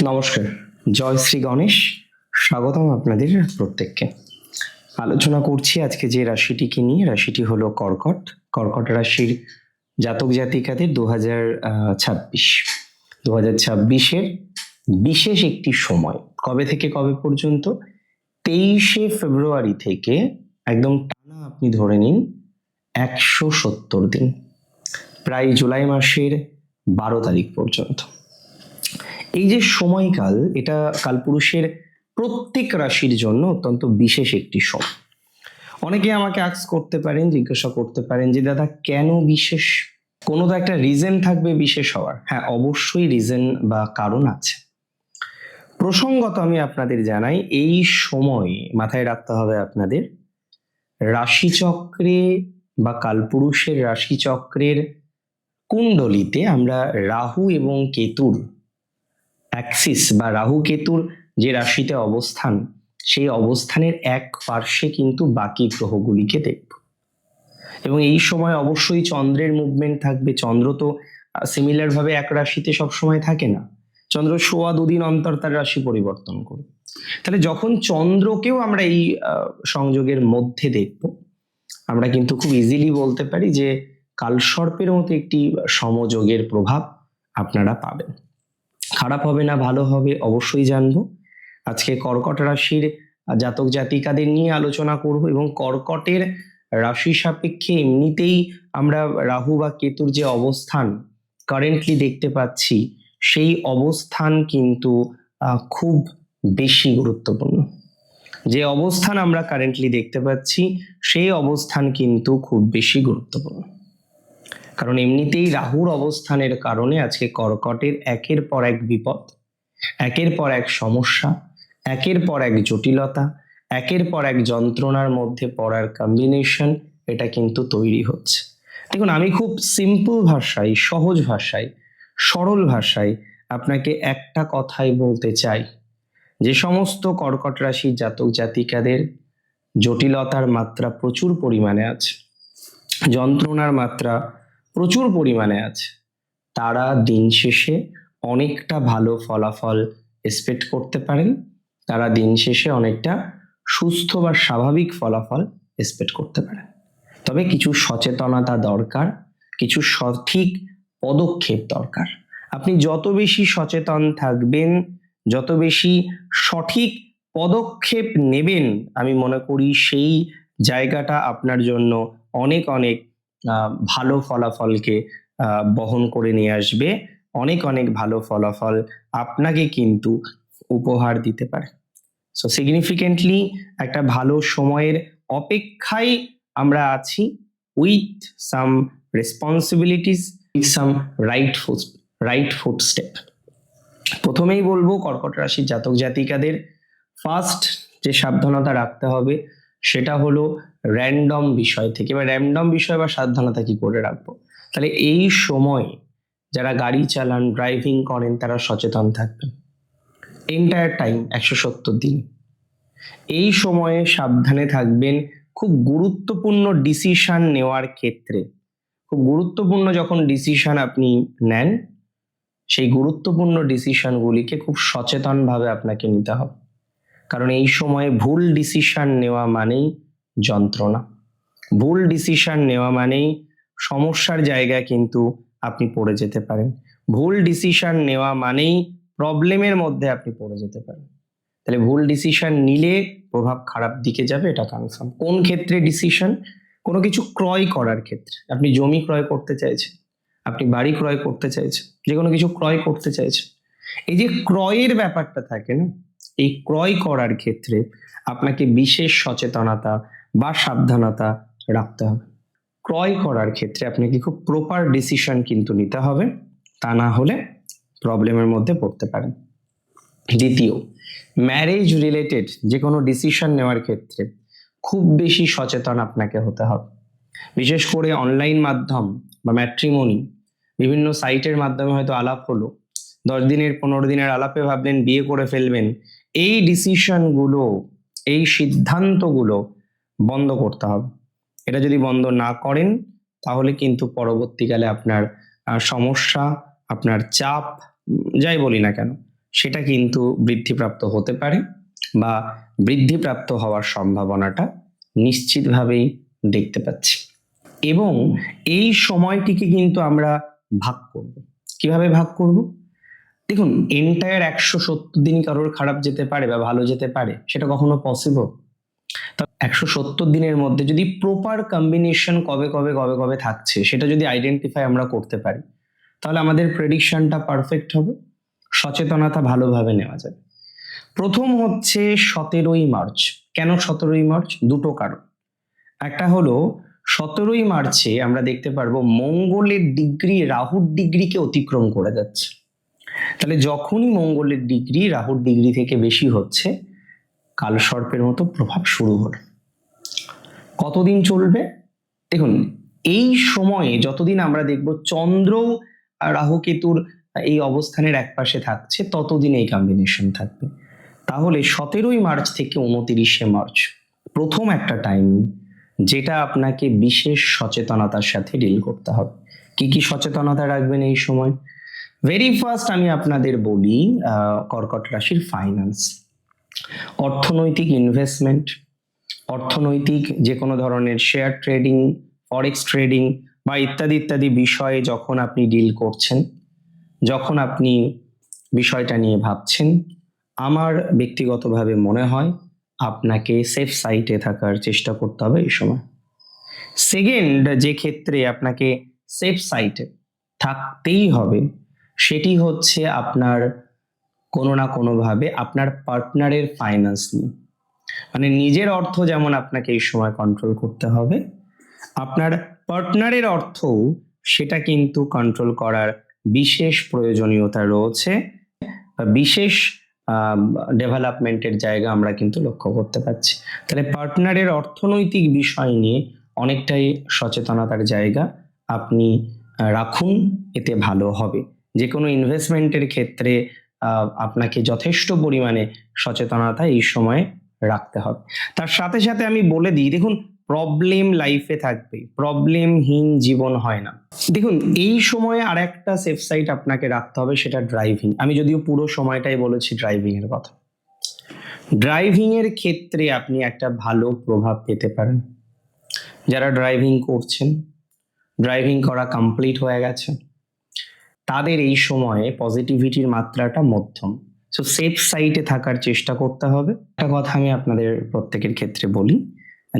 নমস্কার, জয় শ্রী গণেশ। স্বাগতম আপনাদের প্রত্যেককে। আলোচনা করছি আজকে যে রাশিটিকে নিয়ে। রাশিটি হলো কর্কট। কর্কট রাশির জাতক জাতিকাদের 2026 বিশেষ একটি সময়। কবে থেকে কবে পর্যন্ত? 23শে ফেব্রুয়ারি থেকে একদম টানা আপনি ধরে নিন 170 দিন, প্রায় জুলাই মাসের 12 তারিখ পর্যন্ত। এই যে সময়কাল, এটা কালপুরুষের প্রত্যেক রাশির জন্য অত্যন্ত বিশেষ একটি সময়। অনেকে আমাকে জিজ্ঞাসা করতে পারেন যে দাদা কেন বিশেষ? কোনো তো একটা রিজন থাকবে বিশেষ হওয়ার। হ্যাঁ, অবশ্যই রিজন বা কারণ আছে। প্রসঙ্গত আমি আপনাদের জানাই, এই সময় মাথায় রাখতে হবে আপনাদের, রাশিচক্রে বা কালপুরুষের রাশিচক্রের কুণ্ডলিতে আমরা রাহু এবং কেতুর অ্যাক্সিস বা রাহু কেতুর যে রাশিতে অবস্থান, সেই অবস্থানের এক পার্শ্বে কিন্তু বাকি গ্রহগুলিকে দেখব। এবং এই সময় অবশ্যই চন্দ্রের মুভমেন্ট থাকবে। চন্দ্র তো সিমিলার ভাবে এক রাশিতে সবসময় থাকে না। চন্দ্র 2.5 দিন অন্তর তার রাশি পরিবর্তন করে। তাহলে যখন চন্দ্রকেও আমরা এই সংযোগের মধ্যে দেখব, আমরা কিন্তু খুব ইজিলি বলতে পারি যে কালসর্পের মতো একটি সমযোগের প্রভাব আপনারা পাবেন। খারাপ হবে না ভালো হবে অবশ্যই জানবো। আজকে কর্কট রাশির জাতক জাতিকাদের নিয়ে আলোচনা করব, এবং কর্কটের রাশি সাপেক্ষে এমনিতেই আমরা রাহু বা কেতুর যে অবস্থান কারেন্টলি দেখতে পাচ্ছি, সেই অবস্থান কিন্তু খুব বেশি গুরুত্বপূর্ণ। যে অবস্থান আমরা কারেন্টলি দেখতে পাচ্ছি, সেই অবস্থান কিন্তু খুব বেশি গুরুত্বপূর্ণ। কারণ এমনিতেই রাহুর অবস্থানের কারণে আজকে কর্কটের একের পর এক বিপদ, একের পর এক সমস্যা, একের পর এক জটিলতা, একের পর এক যন্ত্রণার মধ্যে পড়ার কম্বিনেশন, এটা কিন্তু তৈরি হচ্ছে। দেখুন, আমি খুব সিম্পল ভাষায়, সহজ ভাষায়, সরল ভাষায় আপনাকে একটা কথাই বলতে চাই, যে সমস্ত কর্কট রাশির জাতক জাতিকাদের জটিলতার মাত্রা প্রচুর পরিমাণে আছে, যন্ত্রণার মাত্রা প্রচুর পরিমাণে আছে, তারা দিন শেষে অনেকটা ভালো ফলাফল এক্সপেক্ট করতে পারেন। তারা দিন শেষে অনেকটা সুস্থ বা স্বাভাবিক ফলাফল এক্সপেক্ট করতে পারেন। তবে কিছু সচেতনতা দরকার, কিছু সঠিক পদক্ষেপ দরকার। আপনি যত বেশি সচেতন থাকবেন, যত বেশি সঠিক পদক্ষেপ নেবেন, আমি মনে করি সেই জায়গাটা আপনার জন্য অনেক অনেক ভালো ফলাফলকে বহন করে নিয়ে আসবে। অনেক অনেক ভালো ফলাফল আপনাকে কিন্তু উপহার দিতে পারে। সো সিগনিফিকেন্টলি একটা ভালো সময়ের অপেক্ষায় আমরা আছি, with some responsibilities, with some right footstep. প্রথমেই বলবো, কর্কট রাশির জাতক জাতিকাদের ফার্স্ট যে সাবধানতা রাখতে হবে সেটা হলো র্যান্ডম বিষয় থেকে। বা র্যান্ডম বিষয় বা সাবধানতা কি করে রাখবো? তাহলে এই সময় যারা গাড়ি চালান, ড্রাইভিং করেন, তারা সচেতন থাকবেন এন্টায়ার টাইম 170 দিন। এই সময়ে সাবধানে থাকবেন। খুব গুরুত্বপূর্ণ ডিসিশন নেওয়ার ক্ষেত্রে, খুব গুরুত্বপূর্ণ যখন ডিসিশন আপনি নেন, সেই গুরুত্বপূর্ণ ডিসিশনগুলিকে খুব সচেতনভাবে আপনাকে নিতে হবে। কারণ এই সময়ে ভুল ডিসিশন নেওয়া মানেই যন্ত্রণা, ভুল ডিসিশন নেওয়া মানেই সমস্যার জায়গায় কিন্তু আপনি পড়ে যেতে পারেন। ভুল ডিসিশন নেওয়া মানেই প্রবলেমের মধ্যে আপনি পড়ে যেতে পারেন। তাহলে ভুল ডিসিশন নিলে প্রভাব খারাপ দিকে যাবে, এটা কনফার্ম। কোন ক্ষেত্রে ডিসিশন? কোনো কিছু ক্রয় করার ক্ষেত্রে। আপনি জমি ক্রয় করতে চাইছেন, আপনি বাড়ি ক্রয় করতে চাইছেন, যে কোনো কিছু ক্রয় করতে চাইছেন, এই যে ক্রয়ের ব্যাপারটা থাকে না, এই ক্রয় করার ক্ষেত্রে আপনাকে বিশেষ সচেতনতা বা সাবধানতা রাখতে হবে। ক্রয় করার ক্ষেত্রে আপনাকে খুব প্রপার ডিসিশন কিন্তু নিতে হবে, তা না হলে প্রবলেমের মধ্যে পড়তে পারেন। দ্বিতীয়, ম্যারেজ রিলেটেড যে কোনো ডিসিশন নেওয়ার ক্ষেত্রে খুব বেশি সচেতন আপনাকে হতে হবে। বিশেষ করে অনলাইন মাধ্যম বা ম্যাট্রিমনি, বিভিন্ন সাইটের মাধ্যমে হয়তো আলাপ হলো, 10 দিনের 15 দিনের আলাপে ভাবলেন বিয়ে করে ফেলবেন। এই ডিসিশনগুলো, এই সিদ্ধান্তগুলো বন্ধ করতে হবে। এটা যদি বন্ধ না করেন, তাহলে কিন্তু পরবর্তীকালে আপনার সমস্যা, আপনার চাপ, যাই বলি না কেন, সেটা কিন্তু বৃদ্ধিপ্রাপ্ত হতে পারে, বা বৃদ্ধিপ্রাপ্ত হওয়ার সম্ভাবনাটা নিশ্চিতভাবেই দেখতে পাচ্ছি। এবং এই সময়টিকে কিন্তু আমরা ভাগ করব। কিভাবে ভাগ করব? দেখুন, এন্টায়ার 170 দিন কারোর খারাপ যেতে পারে বা ভালো যেতে পারে, সেটা কখনো পসিবল? 170 দিনের মধ্যে যদি প্রপার কম্বিনেশন কবে কবে কবে কবে থাকছে সেটা যদি আইডেন্টিফাই আমরা করতে পারি, তাহলে আমাদের প্রেডিকশনটা পারফেক্ট হবে, সচেতনতা ভালোভাবে নেওয়া যাবে। প্রথম হচ্ছে 17ই মার্চ। কেন 17ই মার্চ? দুটো কারণ। একটা হলো 17ই মার্চে আমরা দেখতে পারবো মঙ্গলের ডিগ্রি রাহুর ডিগ্রিকে অতিক্রম করে যাচ্ছে। তাহলে যখনই মঙ্গলের ডিগ্রি রাহুর ডিগ্রি থেকে বেশি হচ্ছে, কালসর্পের মতো প্রভাব শুরু হলো। কতদিন চলবে? দেখুন, এই সময়ে যতদিন আমরা দেখব চন্দ্র আর রাহু কেতুর এই অবস্থানের একপাশে থাকছে, ততদিন এই কম্বিনেশন থাকবে। তাহলে 17ই মার্চ থেকে 29শে মার্চ প্রথম একটা টাইম, যেটা আপনাকে বিশেষ সচেতনতার সাথে ডিল করতে হবে। কি কি সচেতনতা রাখবেন এই সময়? ভেরি ফার্স্ট আমি আপনাদের বলি কর্কট রাশির ফাইন্যান্স, অর্থনৈতিক ইনভেস্টমেন্ট, অর্থনৈতিক যে কোনো ধরনের শেয়ার ট্রেডিং, ফরেক্স ট্রেডিং বা ইত্যাদি ইত্যাদি বিষয়ে যখন আপনি ডিল করছেন, যখন আপনি বিষয়টা নিয়ে ভাবছেন, আমার ব্যক্তিগতভাবে মনে হয় আপনাকে সেফ সাইটে থাকার চেষ্টা করতে হবে এই সময়। সেকেন্ড, যে ক্ষেত্রে আপনাকে সেফ সাইটে থাকতেই হবে, সেটি হচ্ছে আপনার কোনো না কোনোভাবে আপনার পার্টনারের ফাইন্যান্স নিয়ে। মানে নিজের অর্থ যেমন আপনাকে এই সময় কন্ট্রোল করতে হবে, আপনার পার্টনারের অর্থও সেটা কিন্তু কন্ট্রোল করার বিশেষ প্রয়োজনীয়তা রয়েছে, বিশেষ ডেভেলপমেন্টের জায়গা আমরা কিন্তু লক্ষ্য করতে পারছি। তাহলে পার্টনারের অর্থনৈতিক বিষয় নিয়ে অনেকটাই সচেতনতার জায়গা আপনি রাখুন, এতে ভালো হবে। যে কোনো ইনভেস্টমেন্টের ক্ষেত্রে আপনাকে যথেষ্ট পরিমাণে সচেতনতা এই সময়ে রাখতে হবে। তার সাথে সাথে আমি বলে দিই, দেখুন, প্রবলেম লাইফে থাকবে, প্রবলেমহীন জীবন হয় না। দেখুন, এই সময়ে আর একটা সেফ সাইড আপনাকে রাখতে হবে, সেটা ড্রাইভিং। আমি যদিও পুরো সময়টাই বলেছি ড্রাইভিং এর কথা। ড্রাইভিং এর ক্ষেত্রে আপনি একটা ভালো প্রভাব পেতে পারেন। যারা ড্রাইভিং করছেন, ড্রাইভিং করা কমপ্লিট হয়ে গেছে, তাদের এই সময়ে পজিটিভিটির মাত্রাটা মধ্যম। সো সেফ সাইডে থাকার চেষ্টা করতে হবে। একটা কথা আমি আপনাদের প্রত্যেকের ক্ষেত্রে বলি,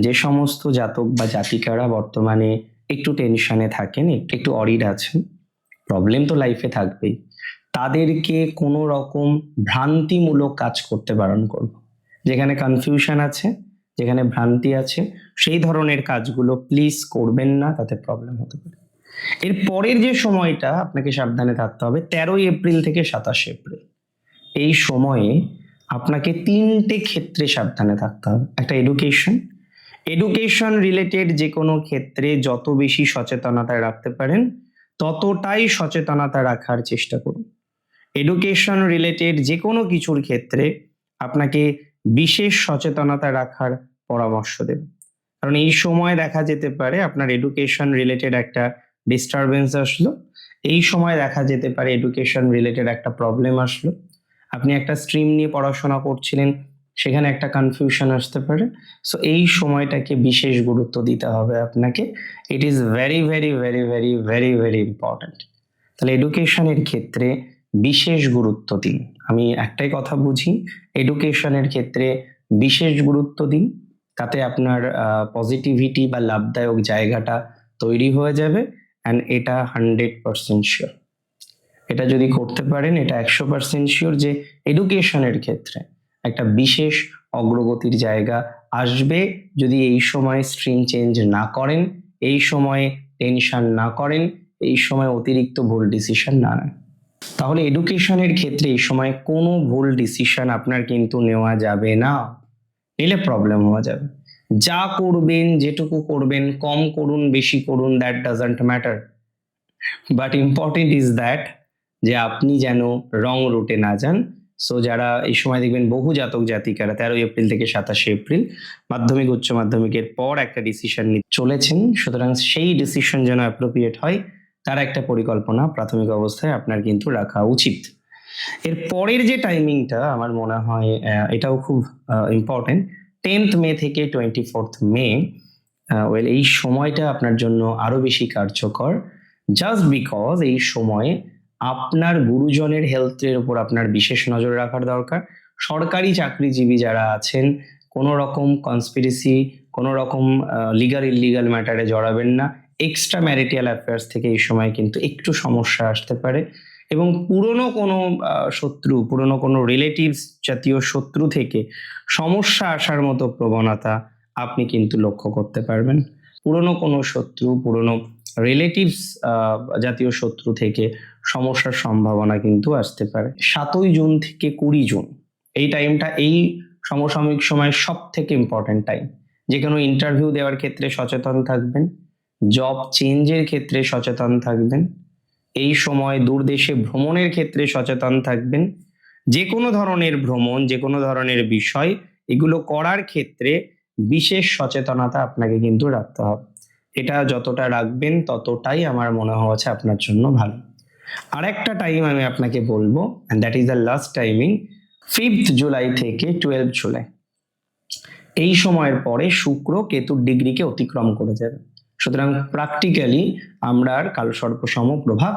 যে সমস্ত জাতক বা জাতিকারা বর্তমানে একটু টেনশনে থাকেন, একটু অরিড আছেন, প্রবলেম তো লাইফে থাকবেই, তাদেরকে কোনো রকম ভ্রান্তিমূলক কাজ করতে বারণ করব। যেখানে কনফিউশন আছে, যেখানে ভ্রান্তি আছে, সেই ধরনের কাজগুলো প্লিজ করবেন না, তাতে প্রবলেম হতে পারে। এর পরের যে সময়টা আপনাকে সাবধানে থাকতে হবে, 13ই এপ্রিল থেকে 27শে এপ্রিল, এই সময়ে আপনাকে 3টে ক্ষেত্রে সাবধানে থাকতে হবে। একটা এডুকেশন রিলেটেড যে কোনো ক্ষেত্রে যত বেশি সচেতনতা রাখতে পারেন, ততটাই সচেতনতা রাখার চেষ্টা করুন। এডুকেশন রিলেটেড যে কোনো কিছুর ক্ষেত্রে আপনাকে বিশেষ সচেতনতা রাখার পরামর্শ দেব, কারণ এই সময় দেখা যেতে পারে আপনার এডুকেশন রিলেটেড একটা ডিস্টারবেন্স আসলো, এই সময় দেখা যেতে পারে এডুকেশন রিলেটেড একটা প্রবলেম আসলো, আপনি একটা স্ট্রিম নিয়ে পড়াশোনা করছিলেন, সেখানে একটা কনফিউশন আসতে পারে। সো এই সময়টাকে বিশেষ গুরুত্ব দিতে হবে আপনাকে। It is very very very very very very important. তাহলে এডুকেশনের ক্ষেত্রে বিশেষ গুরুত্ব দিন। আমি একটাই কথা বুঝি, এডুকেশনের ক্ষেত্রে বিশেষ গুরুত্ব দিন, তাতে আপনার পজিটিভিটি বা লাভদায়ক জায়গাটা তৈরি হয়ে যাবে, অ্যান্ড এটা 100% শিওর। এটা যদি করতে পারেন, এটা 100% শিওর যে এডুকেশনের ক্ষেত্রে একটা বিশেষ অগ্রগতির জায়গা আসবে, যদি এই সময় স্ট্রিম চেঞ্জ না করেন, এই সময়ে টেনশন না করেন, এই সময় অতিরিক্ত ভুল ডিসিশন না নেন। তাহলে এডুকেশনের ক্ষেত্রে এই সময় কোনো ভুল ডিসিশন আপনার কিন্তু নেওয়া যাবে না, নিলে প্রবলেম হয়ে যাবে। যা করবেন, যেটুকু করবেন, কম করুন বেশি করুন, that doesn't matter, but important is that যে আপনি যেন রং রুটে না যান। সো যারা এই সময় দেখবেন বহু জাতক জাতিকারা 13ই এপ্রিল থেকে 27শে এপ্রিল মাধ্যমিক উচ্চ মাধ্যমিকের পর একটা ডিসিশন নিতে চলেছেন, সুতরাং সেই ডিসিশন যেন অ্যাপ্রোপ্রিয়েট হয়, তার একটা পরিকল্পনা প্রাথমিক অবস্থায় আপনার কিন্তু রাখা উচিত। এর পরের যে টাইমিংটা আমার মনে হয় এটাও খুব ইম্পর্টেন্ট, 10th মে থেকে 24th মে। ওয়েল, এই সময়টা আপনার জন্য আরো বেশি কার্যকর, জাস্ট বিকজ এই সময়ে আপনার গুরুজনের হেলথের উপর আপনার বিশেষ নজর রাখার দরকার। সরকারি চাকরিজীবী যারা আছেন, কোনো রকম কনস্পিরেসি, কোনো রকম লিগাল ইলিগাল ম্যাটারে জড়াবেন না। এক্সট্রা ম্যারিটাল অ্যাফেয়ার্স থেকে এই সময় কিন্তু একটু সমস্যা আসতে পারে, এবং পুরনো কোনো শত্রু, পুরনো কোনো রিলেটিভস জাতীয় শত্রু থেকে সমস্যা আসার মতো প্রবণতা আপনি কিন্তু লক্ষ্য করতে পারবেন। পুরনো কোনো শত্রু, পুরনো রিলেটিভস জাতীয় শত্রু থেকে সমস্যার সম্ভাবনা কিন্তু আসতে পারে। 7ই জুন থেকে 20 জুন এই টাইমটা এই সমসাময়িক সময় সব থেকে ইম্পর্টেন্ট টাইম। যে কোনো ইন্টারভিউ দেওয়ার ক্ষেত্রে সচেতন থাকবেন, জব চেঞ্জের ক্ষেত্রে সচেতন থাকবেন, এই সময় দূরদেশে ভ্রমণের ক্ষেত্রে সচেতন থাকবেন। যে কোনো ধরনের ভ্রমণ, যে কোনো ধরনের বিষয়, এগুলো করার ক্ষেত্রে বিশেষ সচেতনতা আপনাকে কিন্তু রাখতে হবে। এটা যতটা রাখবেন ততটাই আমার মনে হচ্ছে আপনার জন্য ভালো। আরেকটা টাইম আমি আপনাকে বলবো, and that is the last timing, 5th July থেকে 12th জুলাই। এই সময়ের পরে শুক্র কেতুর ডিগ্রিকে অতিক্রম করে যাবে, সুতরাং প্র্যাকটিক্যালি আমরা আর কালসর্প সম প্রভাব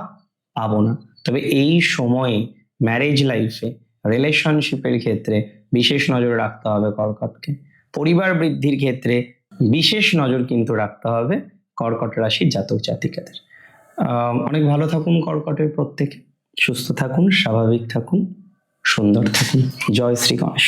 পাবো না। তবে এই সময়ে ম্যারেজ লাইফে, রিলেশনশিপের ক্ষেত্রে বিশেষ নজর রাখতে হবে কর্কটকে। পরিবার বৃদ্ধির ক্ষেত্রে বিশেষ নজর কিন্তু রাখতে হবে কর্কট রাশির জাতক জাতিকাদের। অনেক ভালো থাকুন কর্কটের প্রত্যেকে, সুস্থ থাকুন, স্বাভাবিক থাকুন, সুন্দর থাকুন। জয় শ্রী গণেশ।